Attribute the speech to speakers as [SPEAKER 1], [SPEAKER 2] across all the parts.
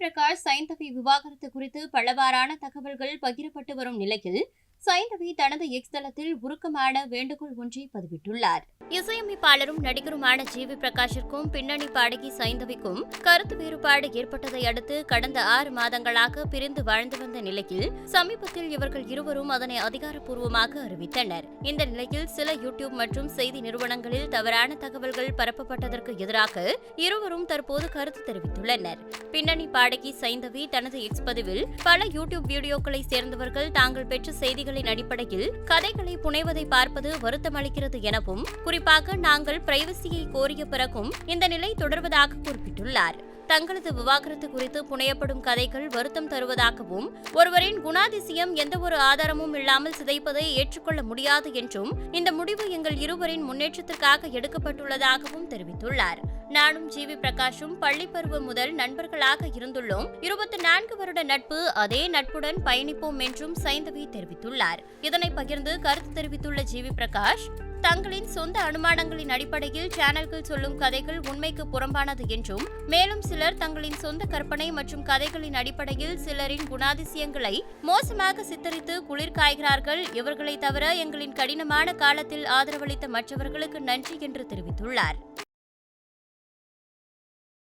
[SPEAKER 1] பிரகாஷ் சைந்தவி விவாகரத்து குறித்து பலவாறான தகவல்கள் பகிரப்பட்டு வரும் நிலையில் சைந்தவி தனது எக்ஸ் தளத்தில் உருக்கமான வேண்டுகோள் ஒன்றை பதிவிட்டுள்ளார். இசையமைப்பாளரும் நடிகருமான ஜிவி பிரகாஷிற்கும் பின்னணி பாடகி சைந்தவிக்கும் கருத்து வேறுபாடு ஏற்பட்டதை அடுத்து கடந்த 6 மாதங்களாக பிரிந்து வாழ்ந்து வந்த நிலையில் சமீபத்தில் இவர்கள் இருவரும் அதனை அதிகாரப்பூர்வமாக அறிவித்தனர். இந்த நிலையில் சில யூடியூப் மற்றும் செய்தி நிறுவனங்களில் தவறான தகவல்கள் பரப்பப்பட்டதற்கு எதிராக இருவரும் தற்போது கருத்து தெரிவித்துள்ளனர். பின்னணி பாடகி சைந்தவி தனது எக்ஸ் பதிவில் பல யூடியூப் வீடியோக்களை சேர்ந்தவர்கள் தாங்கள் பெற்ற செய்திகளின் அடிப்படையில் கதைகளை புனைவதை பார்ப்பது வருத்தமளிக்கிறது எனவும், குறிப்பாக நாங்கள் பிரைவசியை கோரிய பிறகும் இந்த நிலை தொடர்வதாக குறிப்பிட்டுள்ளார். தங்களது விவாகரத்து குறித்து புனையப்படும் கதைகள் வருத்தம் தருவதாகவும், ஒருவரின் குணாதிசயம் எந்தவொரு ஆதாரமும் இல்லாமல் சிதைப்பதை ஏற்றுக்கொள்ள முடியாது என்றும், இந்த முடிவு எங்கள் இருவரின் முன்னேற்றத்திற்காக எடுக்கப்பட்டுள்ளதாகவும் தெரிவித்துள்ளார். நானும் ஜிவி பிரகாஷும் பள்ளி பருவம் முதல் நண்பர்களாக இருந்துள்ளோம். 24 வருட நட்பு, அதே நட்புடன் பயணிப்போம் என்றும் சைந்தவி தெரிவித்துள்ளார். இதனை பகிர்ந்து கருத்து தெரிவித்துள்ள ஜிவி பிரகாஷ், தங்களின் சொந்த அனுமானங்களின் அடிப்படையில் சேனல்கள் சொல்லும் கதைகள் உண்மைக்கு புறம்பானது என்றும், மேலும் சிலர் தங்களின் சொந்த கற்பனை மற்றும் கதைகளின் அடிப்படையில் சிலரின் குணாதிசயங்களை மோசமாக சித்தரித்து குளிர் காய்கிறார்கள். இவர்களை தவிர எங்களின் கடினமான காலத்தில் ஆதரவளித்த மற்றவர்களுக்கு நன்றி என்று தெரிவித்துள்ளார்.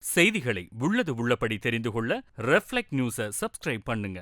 [SPEAKER 2] செய்திகளை உள்ளது உள்ளபடி தெரிந்து கொள்ள ரெஃப்ளெக்ட் நியூஸை சப்ஸ்கிரைப் பண்ணுங்க.